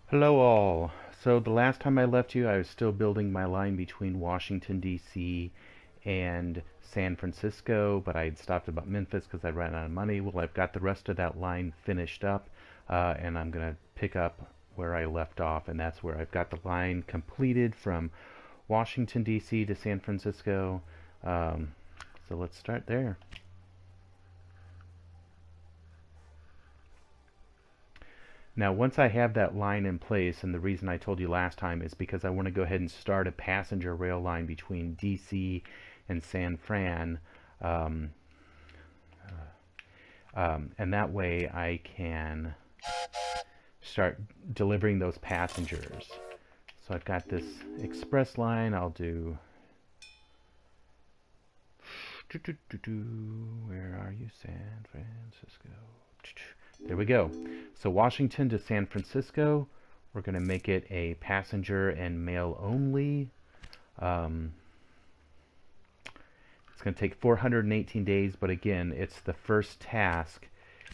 Hello all. So the last time I left you, I was still building my line between Washington, D.C. and San Francisco, but I had stopped about Memphis because I ran out of money. Well, I've got the rest of that line finished up, and I'm going to pick up where I left off, and that's where I've got the line completed from Washington, D.C. to San Francisco. Um, so let's start there. Now, once I have that line in place, and the reason I told you last time is because I want to go ahead and start a passenger rail line between DC and San Fran, um, and that way I can start delivering those passengers. So I've got this express line. I'll do. Where are you, San Francisco? There we go. So Washington to San Francisco, we're going to make it a passenger and mail only. Um, it's going to take 418 days, but again, it's the first task.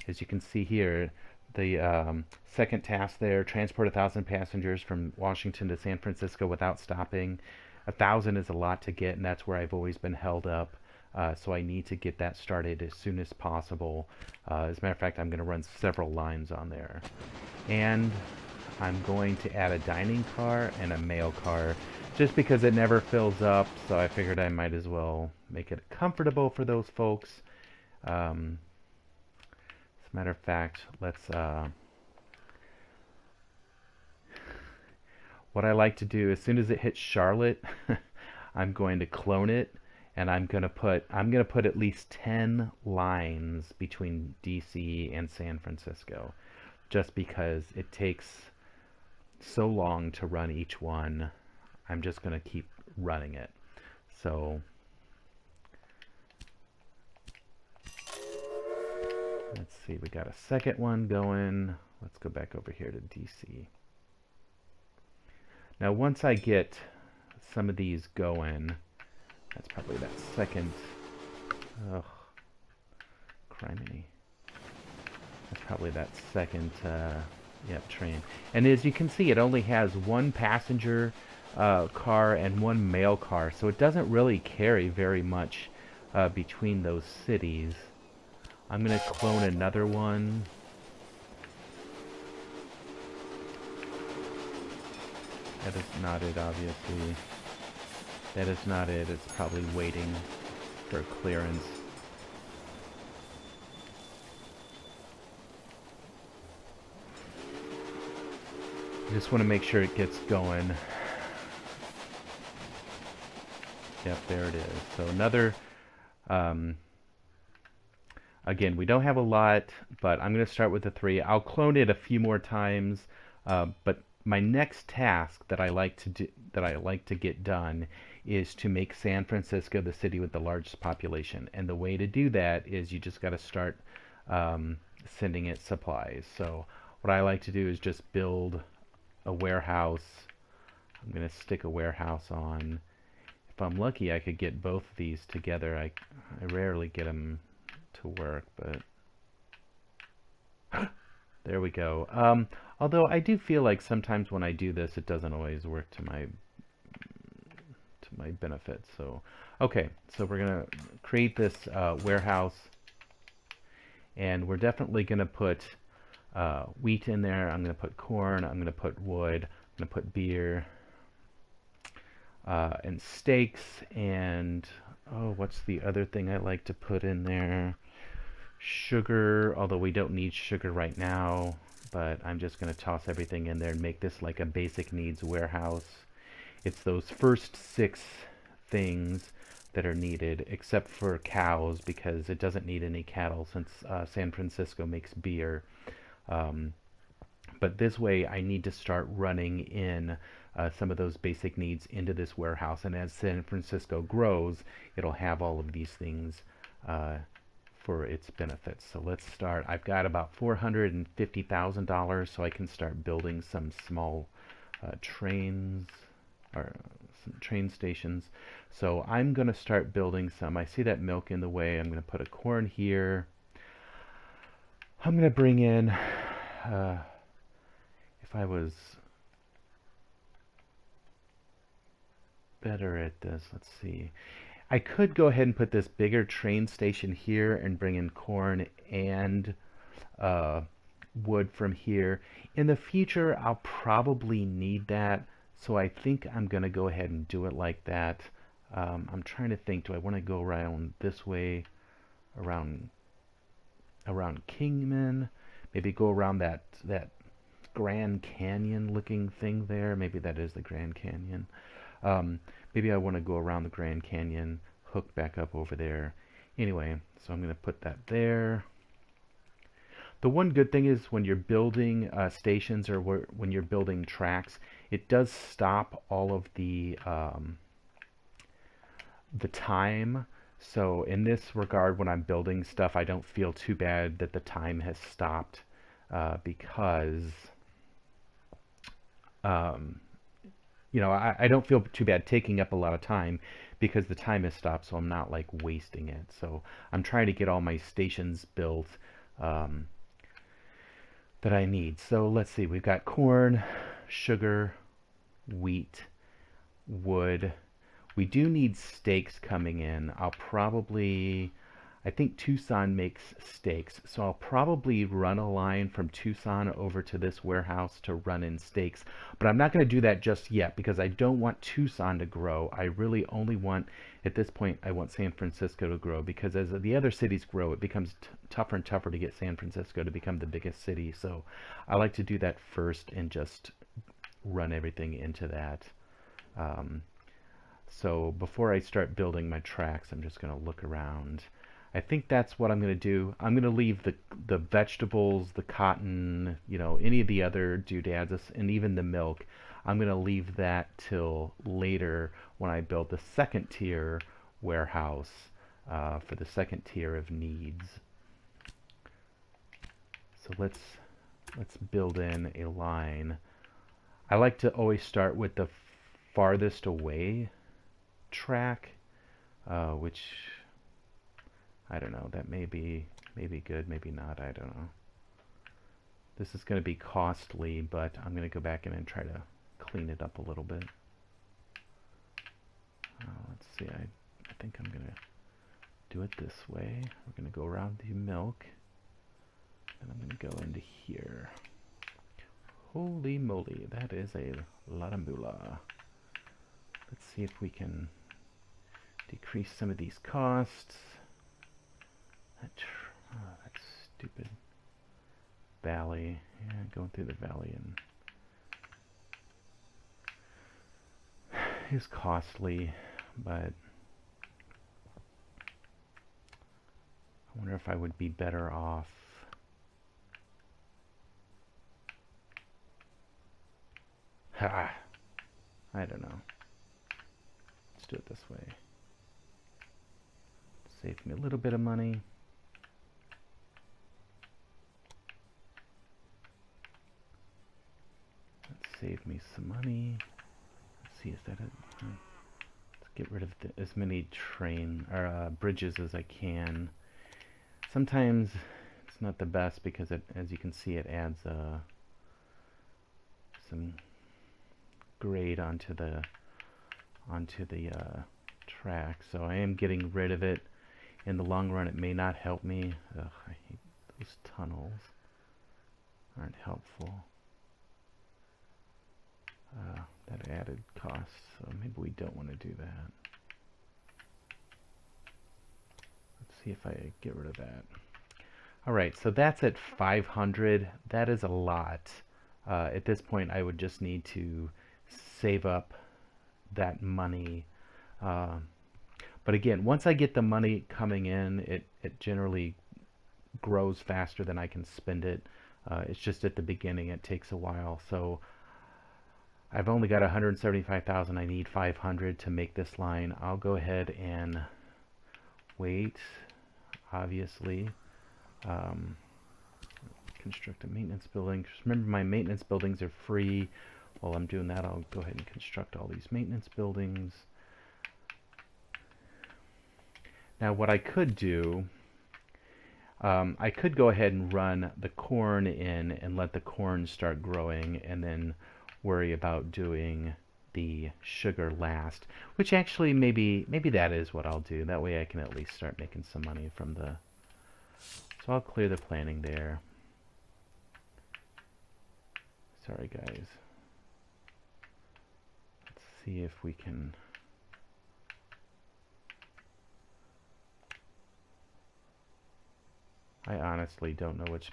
As you can see here, the second task there, transport 1,000 passengers from Washington to San Francisco without stopping. 1,000 is a lot to get, and that's where I've always been held up. So I need to get that started as soon as possible. As a matter of fact, I'm going to run several lines on there. And I'm going to add a dining car and a mail car just because it never fills up, so I figured I might as well make it comfortable for those folks. As a matter of fact, let's what I like to do as soon as it hits Charlotte, I'm going to clone it, and I'm gonna put at least 10 lines between DC and San Francisco, just because it takes so long to run each one. I'm just gonna keep running it. So let's see, we got a second one going. Let's go back over here to DC. Now once I get some of these going, that's probably that second. Ugh, criminy. That's probably that second, yep, train. And as you can see, it only has one passenger car and one mail car, so it doesn't really carry very much between those cities. I'm gonna clone another one. That is not it, obviously. That is not it. It's probably waiting for clearance. I just want to make sure it gets going. Yep, there it is. So another, um, again, we don't have a lot, but I'm going to start with the 3. I'll clone it a few more times, but my next task that I like to do, that I like to get done, is to make San Francisco the city with the largest population. And the way to do that is you just got to start sending it supplies. So what I like to do is just build a warehouse. I'm going to stick a warehouse on. If I'm lucky, I could get both of these together. I rarely get them to work, but there we go. Although I do feel like sometimes when I do this, it doesn't always work to my benefit. So, okay, so we're gonna create this warehouse, and we're definitely gonna put wheat in there. I'm gonna put corn. I'm gonna put wood. I'm gonna put beer and steaks, and oh, what's the other thing I like to put in there? Sugar, although we don't need sugar right now, but I'm just going to toss everything in there and make this like a basic needs warehouse. It's those first 6 things that are needed, except for cows, because it doesn't need any cattle since San Francisco makes beer. Um, but this way I need to start running in some of those basic needs into this warehouse, and as San Francisco grows, it'll have all of these things for its benefits. So let's start. I've got about $450,000, so I can start building some small trains or some train stations. So I'm going to start building some. I see that milk in the way. I'm going to put a corn here. I'm going to bring in, if I was better at this? Let's see. I could go ahead and put this bigger train station here and bring in corn and uh, wood from here. In the future, I'll probably need that, so I think I'm going to go ahead and do it like that. I'm trying to think, do I want to go around this way, around Kingman? Maybe go around that Grand Canyon looking thing there. Maybe that is the Grand Canyon. Um, Maybe I want to go around the Grand Canyon, hook back up over there. Anyway, so I'm going to put that there. The one good thing is when you're building stations or when you're building tracks, it does stop all of the time. So in this regard, when I'm building stuff, I don't feel too bad that the time has stopped because um, I don't feel too bad taking up a lot of time because the time has stopped, so I'm not like wasting it. So I'm trying to get all my stations built um, that I need. So let's see, we've got corn, sugar, wheat, wood. We do need steaks coming in. I think Tucson makes steaks, so I'll probably run a line from Tucson over to this warehouse to run in steaks. But I'm not going to do that just yet because I don't want Tucson to grow. I really only want, at this point, I want San Francisco to grow because as the other cities grow, it becomes tougher and tougher to get San Francisco to become the biggest city. So I like to do that first and just run everything into that. So before I start building my tracks, I'm just going to look around. I think that's what I'm going to do. I'm going to leave the vegetables, the cotton, any of the other doodads, and even the milk. I'm going to leave that till later when I build the second tier warehouse for the second tier of needs. So let's build in a line. I like to always start with the farthest away track, which I don't know, that may be good, maybe not, I don't know. This is going to be costly, but I'm going to go back in and try to clean it up a little bit. Let's see, I think I'm going to do it this way. We're going to go around the milk, and I'm going to go into here. Holy moly, that is a lot of moolah. Let's see if we can decrease some of these costs. That stupid valley. Yeah, going through the valley and is costly, but I wonder if I would be better off. Ha! I don't know. Let's do it this way. Save me a little bit of money. Save me some money. Let's see, is that it? Let's get rid of as many bridges as I can. Sometimes it's not the best because as you can see, it adds some grade onto the track. So I am getting rid of it. In the long run, it may not help me. Ugh, I hate those tunnels. Aren't helpful. That added cost, so maybe we don't want to do that. Let's see if I get rid of that. Alright, so that's at 500. That is a lot. At this point, I would just need to save up that money. But again, once I get the money coming in, it generally grows faster than I can spend it. It's just at the beginning, it takes a while. So I've only got 175,000. I need 500 to make this line. I'll go ahead and wait, obviously. Construct a maintenance building. Just remember, my maintenance buildings are free. While I'm doing that, I'll go ahead and construct all these maintenance buildings. Now what I could do, I could go ahead and run the corn in and let the corn start growing and then worry about doing the sugar last, which actually maybe that is what I'll do. That way I can at least start making some money from the... So I'll clear the planning there. Sorry guys. Let's see if we can... I honestly don't know if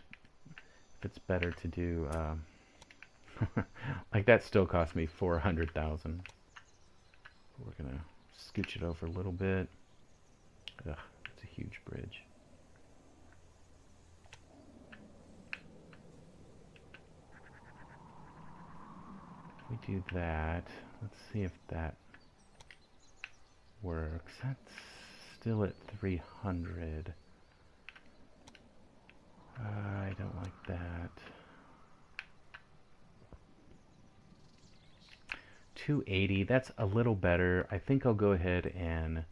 it's better to do... like that still cost me 400,000. We're gonna scooch it over a little bit. Ugh, it's a huge bridge. We do that. Let's see if that works. That's still at 300. I don't like that. 280, that's a little better. I think I'll go ahead and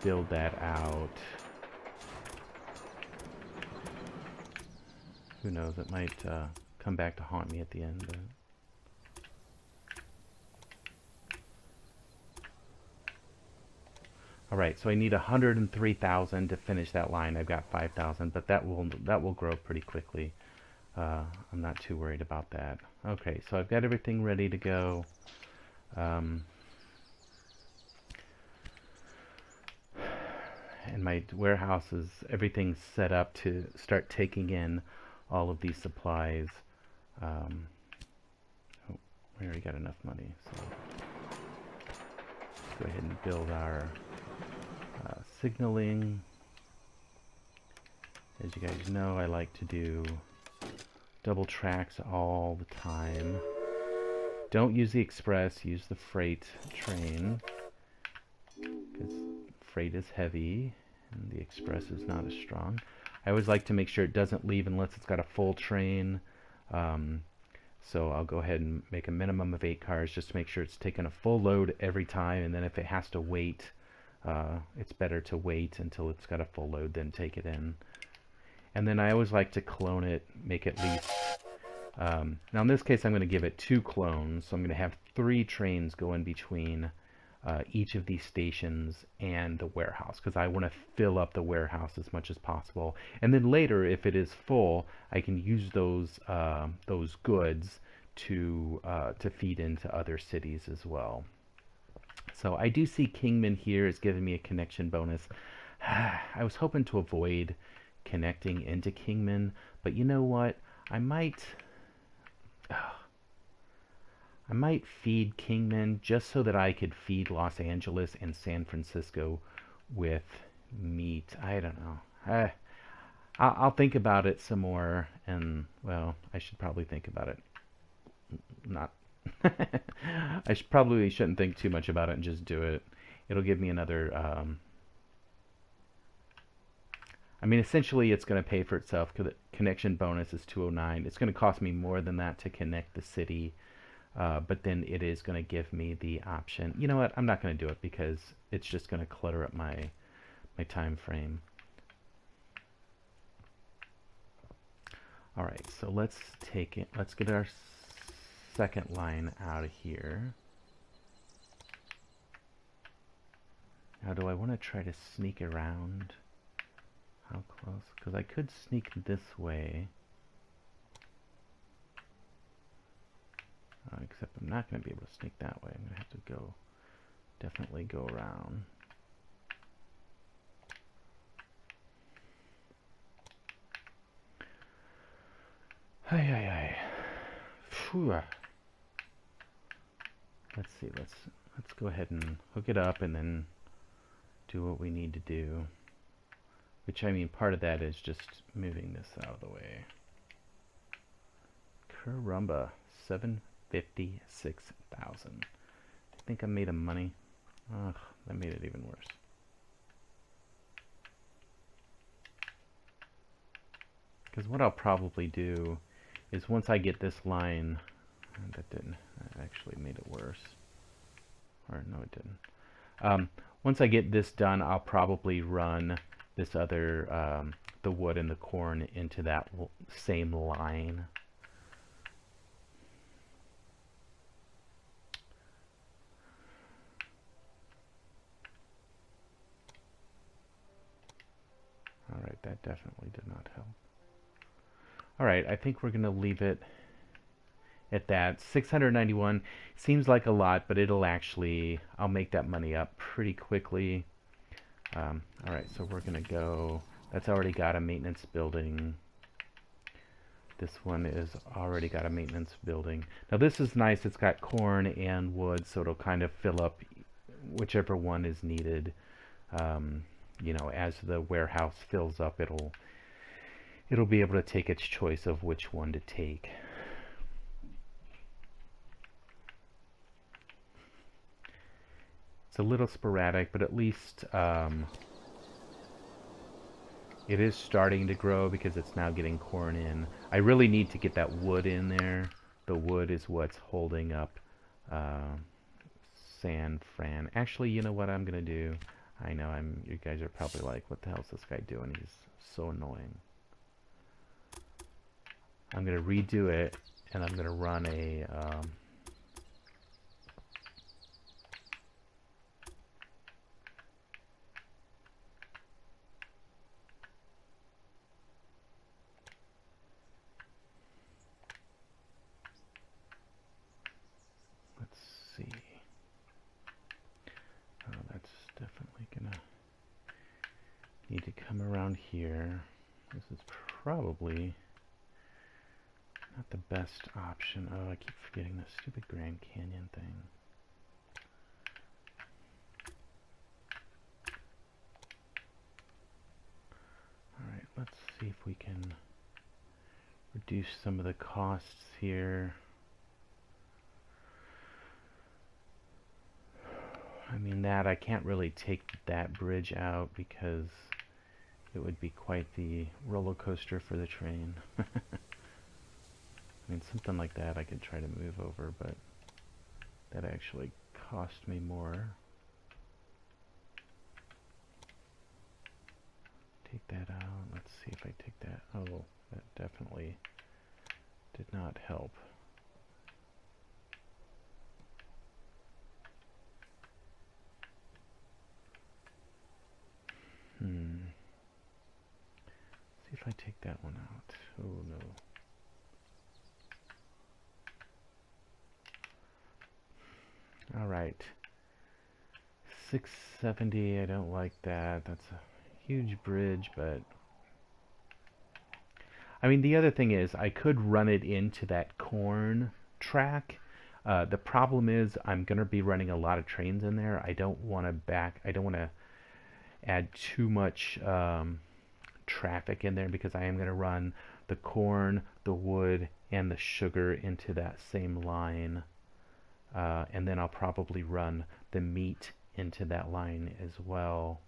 build that out. Who knows, it might come back to haunt me at the end. But... Alright, so I need 103,000 to finish that line. I've got 5,000, but that will grow pretty quickly. I'm not too worried about that. Okay, so I've got everything ready to go. And my warehouse is everything's set up to start taking in all of these supplies. Oh, we already got enough money, so let's go ahead and build our signaling. As you guys know, I like to do double tracks all the time. Don't use the express, use the freight train, because freight is heavy and the express is not as strong. I always like to make sure it doesn't leave unless it's got a full train. So I'll go ahead and make a minimum of 8 cars just to make sure it's taking a full load every time, and then if it has to wait, it's better to wait until it's got a full load, then take it in. And then I always like to clone it, make at least... now in this case I'm going to give it 2 clones, so I'm going to have 3 trains go in between each of these stations and the warehouse, because I want to fill up the warehouse as much as possible. And then later, if it is full, I can use those goods to feed into other cities as well. So I do see Kingman here is giving me a connection bonus. I was hoping to avoid connecting into Kingman, but you know what? I might feed Kingman just so that I could feed Los Angeles and San Francisco with meat. I don't know. I'll think about it some more, and, well, I should probably think about it. Not. I probably shouldn't think too much about it and just do it. It'll give me another... I mean, essentially, it's going to pay for itself because the connection bonus is 209. It's going to cost me more than that to connect the city. But then it is going to give me the option. You know what? I'm not going to do it because it's just going to clutter up my time frame. All right, so let's take it. Let's get our second line out of here. Now, do I want to try to sneak around? How close? Because I could sneak this way. Except I'm not going to be able to sneak that way. I'm going to have to go, definitely go around. Hey. Let's see. Let's go ahead and hook it up and then do what we need to do. Which, I mean, part of that is just moving this out of the way. Caramba, 756,000. I think I made him money. Ugh, that made it even worse. Because what I'll probably do is once I get this line, that actually made it worse. Or no, it didn't. Once I get this done, I'll probably run this other, the wood and the corn into that same line. Alright, that definitely did not help. Alright, I think we're going to leave it at that. 691 seems like a lot, but I'll make that money up pretty quickly. Alright, so we're going to go, that's already got a maintenance building. This one is already got a maintenance building. Now this is nice, it's got corn and wood, so it'll kind of fill up whichever one is needed. You know, as the warehouse fills up, it'll be able to take its choice of which one to take. It's a little sporadic, but at least it is starting to grow because it's now getting corn in. I really need to get that wood in there. The wood is what's holding up San Fran. Actually, you know what I'm gonna do? I know you guys are probably like, what the hell is this guy doing? He's so annoying. I'm gonna redo it, and I'm gonna run a let's see. Oh, that's definitely gonna need to come around here. This is probably not the best option. Oh, I keep forgetting the stupid Grand Canyon thing. Alright, let's see if we can reduce some of the costs here. I mean, I can't really take that bridge out because it would be quite the roller coaster for the train. I mean, something like that I could try to move over, but that actually cost me more. Take that out. Let's see if I take that. Oh, that definitely did not help. See if I take that one out. Oh no. Alright. 670, I don't like that. That's a huge bridge, but I mean, the other thing is I could run it into that corn track. The problem is I'm going to be running a lot of trains in there. I don't want to add too much traffic in there because I am going to run the corn, the wood, and the sugar into that same line. And then I'll probably run the meat into that line as well.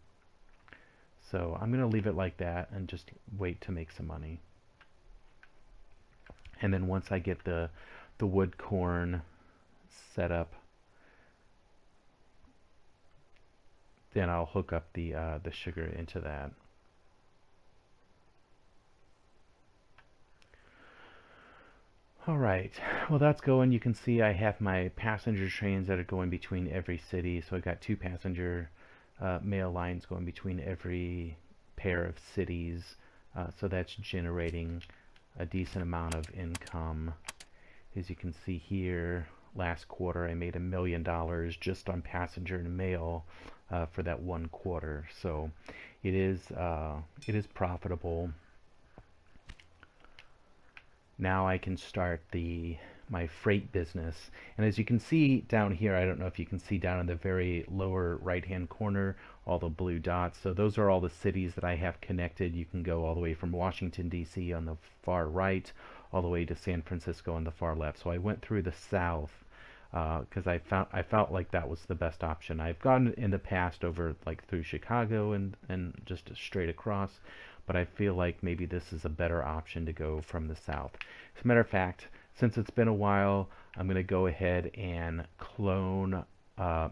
So I'm going to leave it like that and just wait to make some money. And then once I get the wood corn set up, then I'll hook up the sugar into that. Alright, well that's going. You can see I have my passenger trains that are going between every city. So I got 2 passenger mail lines going between every pair of cities. So that's generating a decent amount of income. As you can see here, last quarter I made $1 million just on passenger and mail for that one quarter. So it is profitable. Now I can start my freight business. And as you can see down here, I don't know if you can see down in the very lower right hand corner, all the blue dots. So those are all the cities that I have connected. You can go all the way from Washington, D.C. on the far right, all the way to San Francisco on the far left. So I went through the south because I felt like that was the best option. I've gone in the past over like through Chicago and just straight across, but I feel like maybe this is a better option to go from the south. As a matter of fact, since it's been a while, I'm going to go ahead and clone,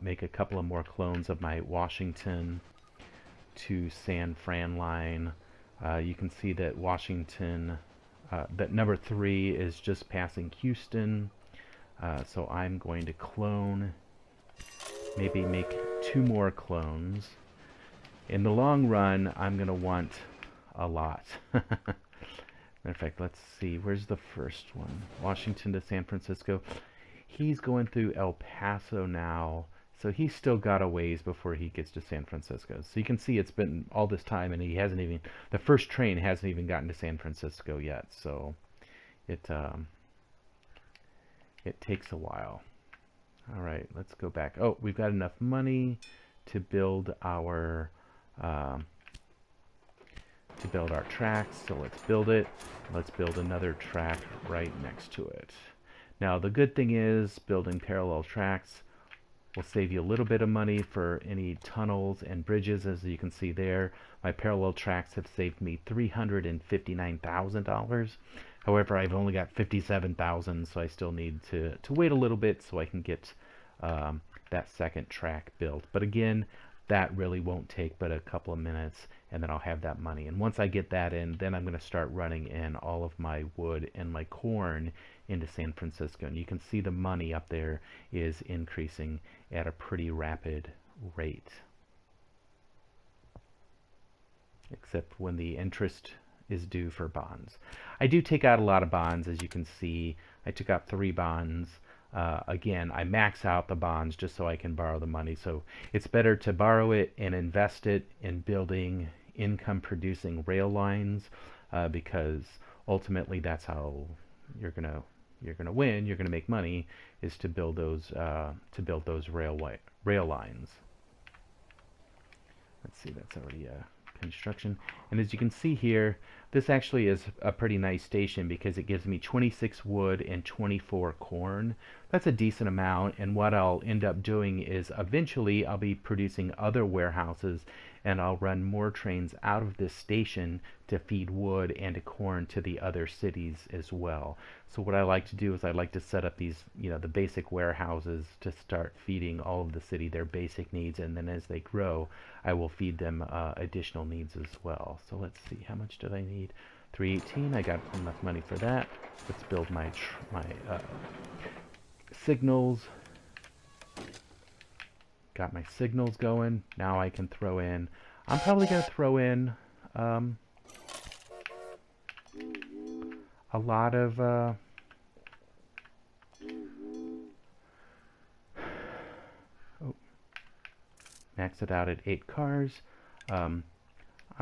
make a couple of more clones of my Washington to San Fran line. You can see that Washington, that number 3 is just passing Houston. So I'm going to clone, maybe make 2 more clones. In the long run, I'm going to want a lot. Matter of fact, let's see. Where's the first one? Washington to San Francisco. He's going through El Paso now, so he's still got a ways before he gets to San Francisco. So you can see it's been all this time, and he hasn't even, the first train hasn't even gotten to San Francisco yet. So it takes a while. All right, let's go back. Oh, we've got enough money to build our tracks. So let's build it. Let's build another track right next to it. Now the good thing is building parallel tracks will save you a little bit of money for any tunnels and bridges. As you can see there, my parallel tracks have saved me $359,000. However, I've only got $57,000, so I still need to wait a little bit so I can get that second track built. But again, that really won't take but a couple of minutes, and then I'll have that money. And once I get that in, then I'm going to start running in all of my wood and my corn into San Francisco. And you can see the money up there is increasing at a pretty rapid rate. Except when the interest is due for bonds. I do take out a lot of bonds, as you can see. I took out 3 bonds. Again, I max out the bonds just so I can borrow the money. So it's better to borrow it and invest it in building income producing rail lines, because ultimately that's how you're gonna win. You're gonna make money, is to build those rail lines. Let's see, that's already construction. And as you can see here, this actually is a pretty nice station because it gives me 26 wood and 24 corn. That's a decent amount, and what I'll end up doing is eventually I'll be producing other warehouses, and I'll run more trains out of this station to feed wood and corn to the other cities as well. So what I like to do is I like to set up these, the basic warehouses to start feeding all of the city their basic needs, and then as they grow, I will feed them additional needs as well. So let's see, how much did I need? 318. I got enough money for that. Let's build my signals. Got my signals going. Now I can throw in, I'm probably going to throw in a lot of oh, max it out at 8 cars. I'm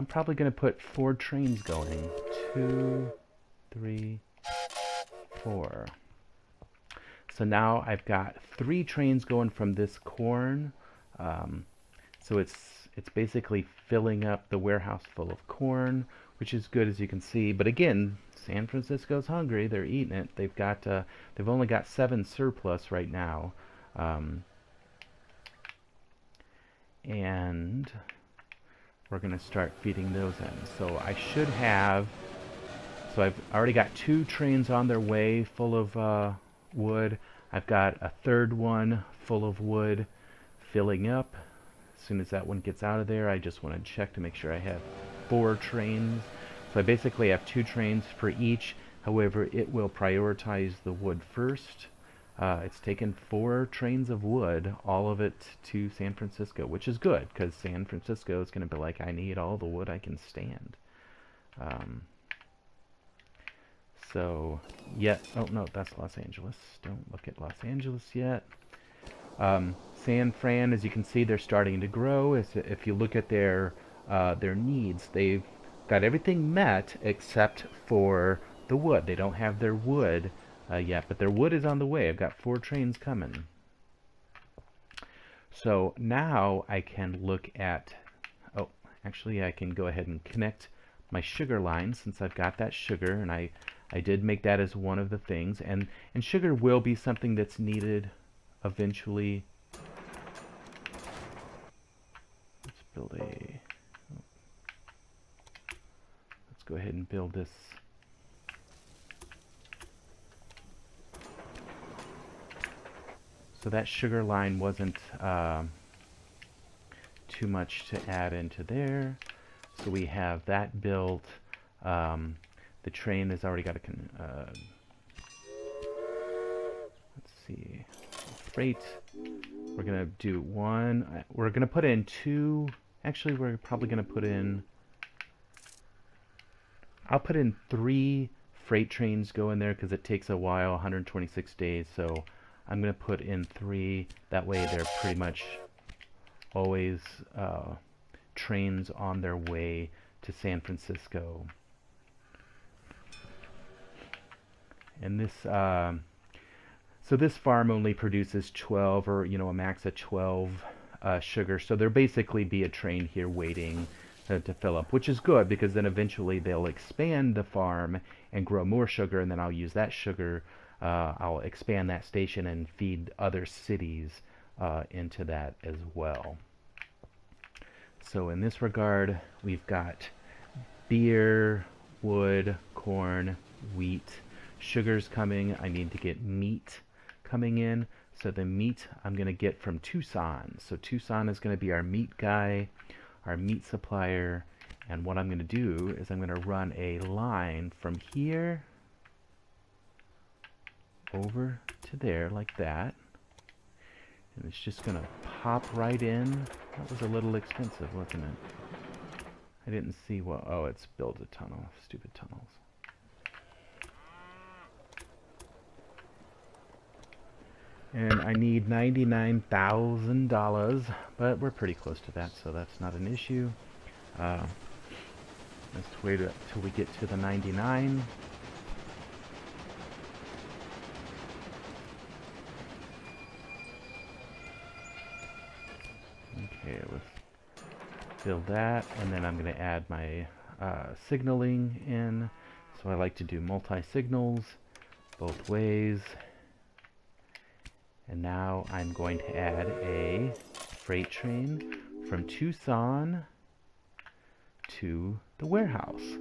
probably going to put 4 trains going. 2, 3, 4. So now I've got 3 trains going from this corn. So it's basically filling up the warehouse full of corn, which is good, as you can see. But again, San Francisco's hungry. They're eating it. They've only got 7 surplus right now, and we're going to start feeding those in. So I should have. So I've already got 2 trains on their way full of wood. I've got a 3rd one full of wood filling up. As soon as that one gets out of there, I just want to check to make sure I have 4 trains. So I basically have 2 trains for each. However, it will prioritize the wood first. It's taken 4 trains of wood, all of it to San Francisco, which is good because San Francisco is going to be like, I need all the wood I can stand. So, oh no, that's Los Angeles. Don't look at Los Angeles yet. San Fran, as you can see, they're starting to grow. If you look at their needs, they've got everything met except for the wood. They don't have their wood yet, but their wood is on the way. I've got 4 trains coming. So now I can look at, oh, actually I can go ahead and connect my sugar line since I've got that sugar, and I did make that as one of the things, and sugar will be something that's needed eventually. Let's build let's go ahead and build this. So that sugar line wasn't too much to add into there. So we have that built. The train has already got a let's see, freight. We're gonna do 1. We're gonna put in 2. Actually, we're probably gonna put in I'll put in 3 freight trains go in there because it takes a while, 126 days. So I'm going to put in 3. That way they're pretty much always trains on their way to San Francisco. And this, so this farm only produces 12, or a max of 12 sugar. So there'll basically be a train here waiting to fill up, which is good because then eventually they'll expand the farm and grow more sugar, and then I'll use that sugar. I'll expand that station and feed other cities into that as well. So in this regard, we've got beer, wood, corn, wheat, sugar's coming. I need to get meat coming in. So the meat I'm going to get from Tucson. So Tucson is going to be our meat guy, our meat supplier. And what I'm going to do is I'm going to run a line from here over to there like that. And it's just going to pop right in. That was a little expensive, wasn't it? I didn't see what... Oh, it's build a tunnel. Stupid tunnels. And I need $99,000, but we're pretty close to that, so that's not an issue. Let's wait till we get to the 99. Okay, let's build that, and then I'm going to add my signaling in. So I like to do multi-signals both ways. And now I'm going to add a freight train from Tucson to the warehouse.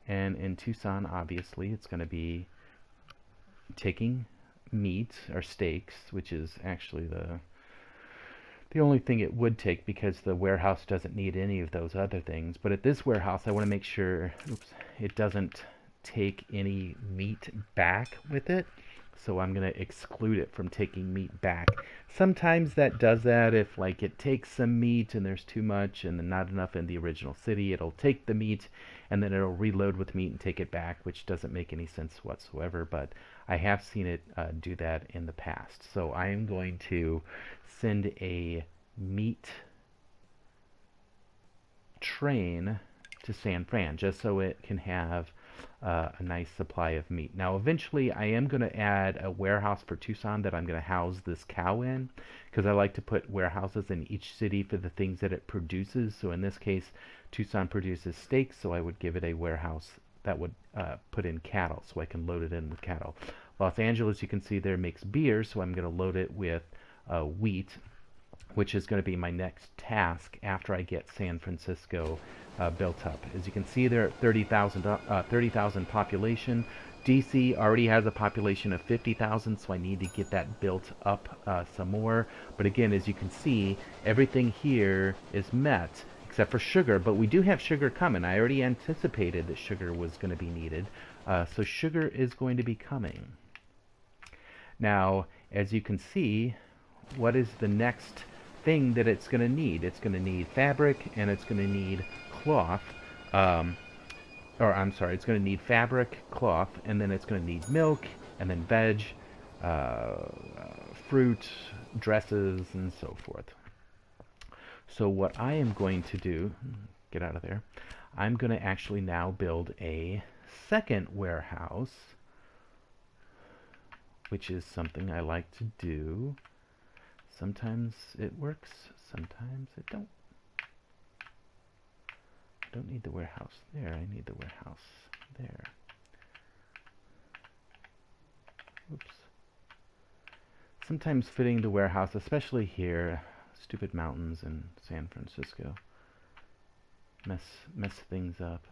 And in Tucson, obviously, it's going to be taking meat or steaks, which is actually the only thing it would take because the warehouse doesn't need any of those other things. But at this warehouse, I want to make sure, it doesn't take any meat back with it. So I'm going to exclude it from taking meat back. Sometimes that does that if like it takes some meat and there's too much and not enough in the original city. It'll take the meat and then it'll reload with meat and take it back, which doesn't make any sense whatsoever. But I have seen it do that in the past. So I am going to send a meat train to San Fran just so it can have a nice supply of meat. Now eventually I am going to add a warehouse for Tucson that I'm going to house this cow in, because I like to put warehouses in each city for the things that it produces. So in this case, Tucson produces steaks, so I would give it a warehouse that would put in cattle, so I can load it in with cattle. Los Angeles, you can see there, makes beer, so I'm going to load it with wheat, which is going to be my next task after I get San Francisco built up. As you can see there, 30,000 population. DC already has a population of 50,000, so I need to get that built up some more. But again, as you can see, everything here is met except for sugar, but we do have sugar coming. I already anticipated that sugar was going to be needed, so sugar is going to be coming. Now, as you can see, what is the next thing that it's going to need? It's going to need fabric, and it's going to need cloth, it's going to need fabric, cloth, and then it's going to need milk, and then veg, fruit, dresses, and so forth. So what I am going to do, get out of there, I'm going to actually now build a second warehouse, which is something I like to do. Sometimes it works, sometimes it don't. I don't need the warehouse there, I need the warehouse there. Oops. Sometimes fitting the warehouse, especially here, stupid mountains in San Francisco, mess things up.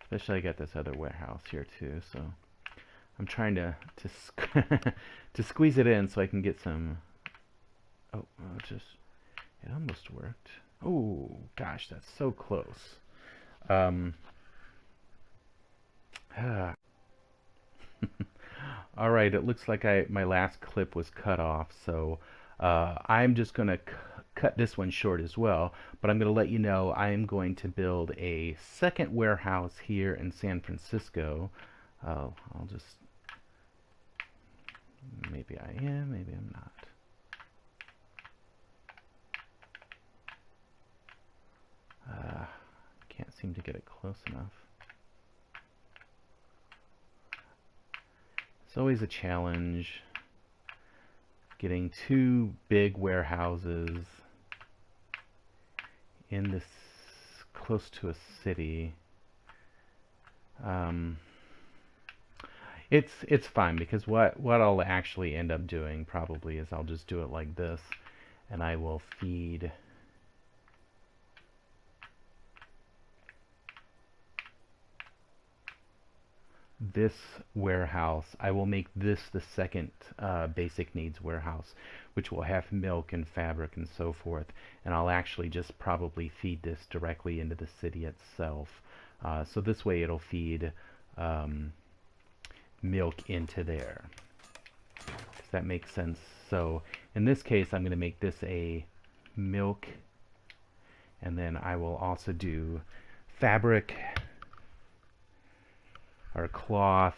Especially I got this other warehouse here too, so I'm trying to to squeeze it in so I can get some. Oh, it almost worked. Oh gosh, that's so close. All right, it looks like my last clip was cut off, so I'm just gonna cut this one short as well, but I'm going to let you know I am going to build a second warehouse here in San Francisco. I'll just, maybe I am, maybe I'm not. Can't seem to get it close enough. It's always a challenge getting two big warehouses in this close to a city. It's fine, because what I'll actually end up doing probably is I'll just do it like this, and I will feed this warehouse. I will make this the second basic needs warehouse, which will have milk and fabric and so forth, and I'll actually just probably feed this directly into the city itself. So this way it'll feed milk into there. Does that make sense? So in this case I'm going to make this a milk, and then I will also do fabric or cloth.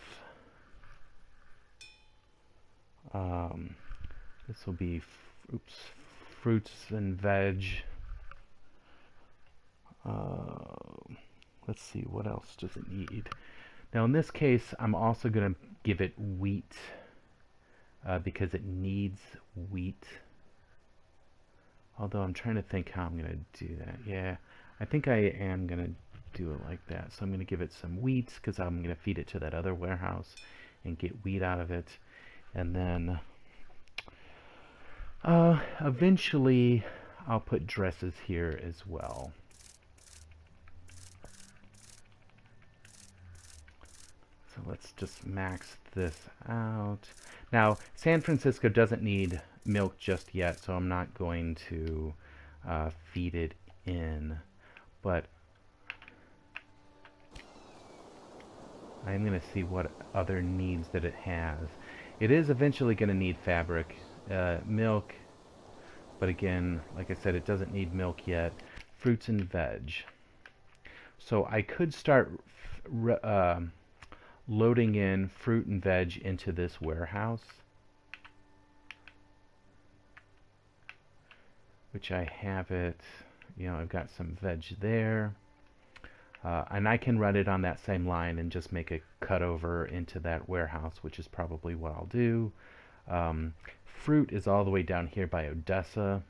This will be fruits and veg. Let's see, what else does it need? Now in this case I'm also going to give it wheat, because it needs wheat. Although I'm trying to think how I'm going to do that. Yeah, I think I am going to do it like that. So I'm going to give it some wheat, because I'm going to feed it to that other warehouse and get wheat out of it. And then eventually I'll put dresses here as well. So let's just max this out. Now, San Francisco doesn't need milk just yet, so I'm not going to feed it in. But I'm going to see what other needs that it has. It is eventually going to need fabric, milk, but again, like I said, it doesn't need milk yet. Fruits and veg. So I could start loading in fruit and veg into this warehouse, which I have it, you know, I've got some veg there. And I can run it on that same line and just make a cut over into that warehouse, which is probably what I'll do. Fruit is all the way down here by Odessa.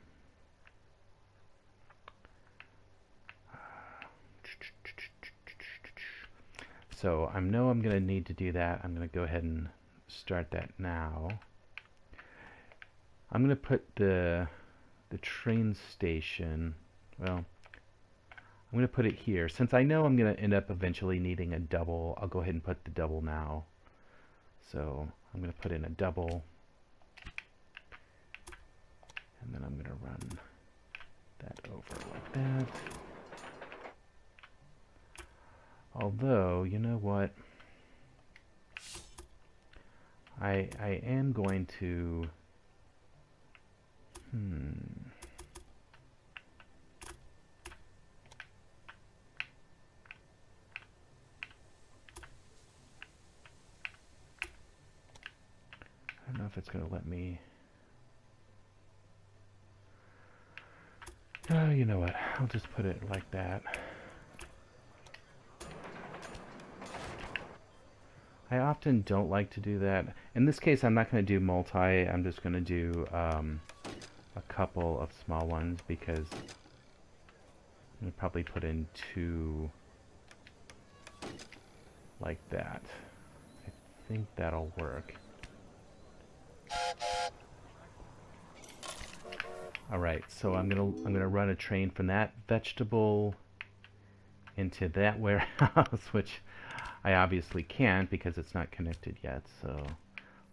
So I know I'm going to need to do that. I'm going to go ahead and start that now. I'm going to put the train station, well, I'm going to put it here. Since I know I'm going to end up eventually needing a double, I'll go ahead and put the double now. So I'm going to put in a double, and then I'm going to run that over like that. Although, you know what? I am going to... I don't know if it's going to let me... Oh, you know what? I'll just put it like that. I often don't like to do that. In this case, I'm not going to do multi. I'm just going to do a couple of small ones, because I'm going to probably put in two like that. I think that'll work. Alright, so I'm gonna run a train from that vegetable into that warehouse, which I obviously can't because it's not connected yet. So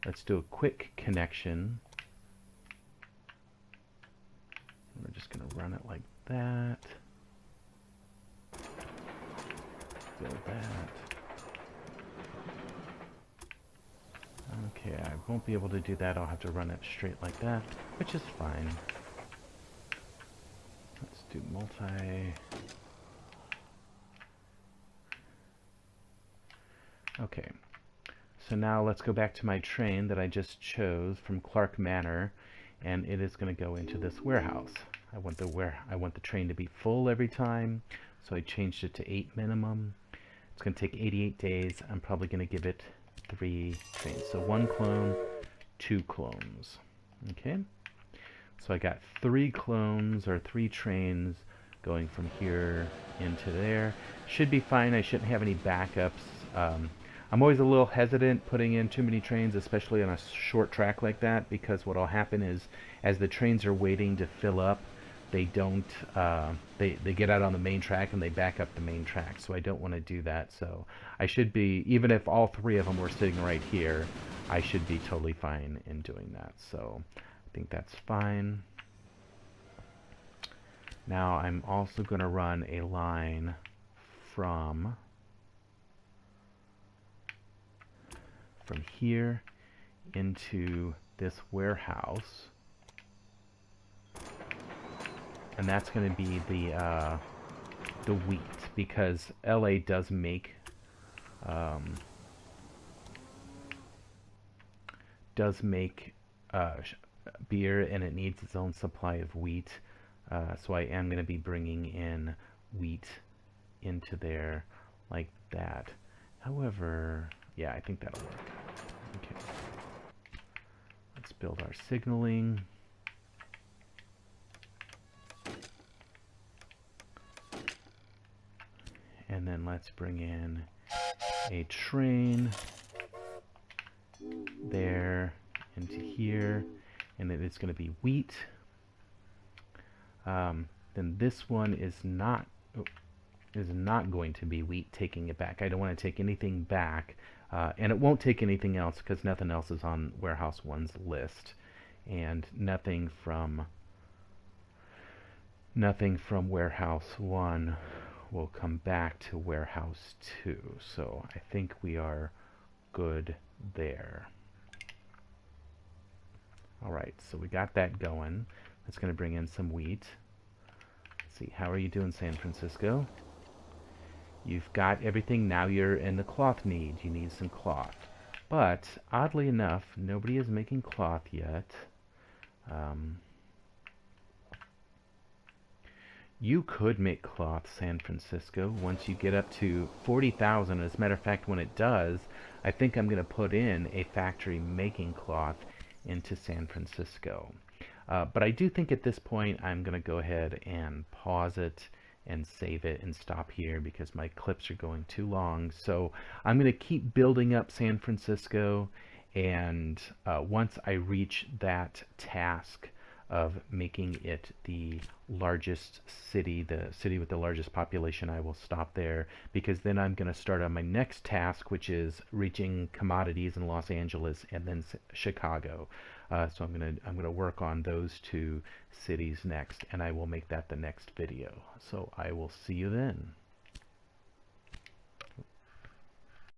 let's do a quick connection. We're just gonna run it like that. Build that. Okay, I won't be able to do that. I'll have to run it straight like that, which is fine. do multi. Okay, so now let's go back to my train that I just chose from Clark Manor, and it is going to go into this warehouse. I want the train to be full every time, so I changed it to 8 minimum. It's going to take 88 days. I'm probably going to give it 3 trains. So 1 clone, 2 clones. Okay, so I got 3 clones or 3 trains going from here into there. Should be fine. I shouldn't have any backups. I'm always a little hesitant putting in too many trains, especially on a short track like that, because what will happen is, as the trains are waiting to fill up, they don't, they get out on the main track and they back up the main track. So I don't want to do that. So I should be, even if all 3 of them were sitting right here, I should be totally fine in doing that. So I think that's fine. Now I'm also going to run a line from here into this warehouse, and that's going to be the wheat, because LA does make beer, and it needs its own supply of wheat, so I am going to be bringing in wheat into there like that. However, yeah, I think that'll work. Okay. Let's build our signaling. And then let's bring in a train there into here. And it is going to be wheat. Then this one is not going to be wheat, taking it back. I don't want to take anything back. And it won't take anything else because nothing else is on Warehouse 1's list. And nothing from Warehouse 1 will come back to Warehouse 2. So I think we are good there. Alright, so we got that going. That's going to bring in some wheat. Let's see, how are you doing, San Francisco? You've got everything. Now you're in the cloth need. You need some cloth. But, oddly enough, nobody is making cloth yet. You could make cloth, San Francisco, once you get up to 40,000. As a matter of fact, when it does, I think I'm going to put in a factory making cloth into San Francisco. But I do think at this point I'm going to go ahead and pause it and save it and stop here because my clips are going too long. So I'm going to keep building up San Francisco, and once I reach that task of making it the largest city, the city with the largest population, I will stop there, because then I'm going to start on my next task, which is reaching commodities in Los Angeles and then Chicago. So I'm going to work on those 2 cities next, and I will make that the next video. So I will see you then.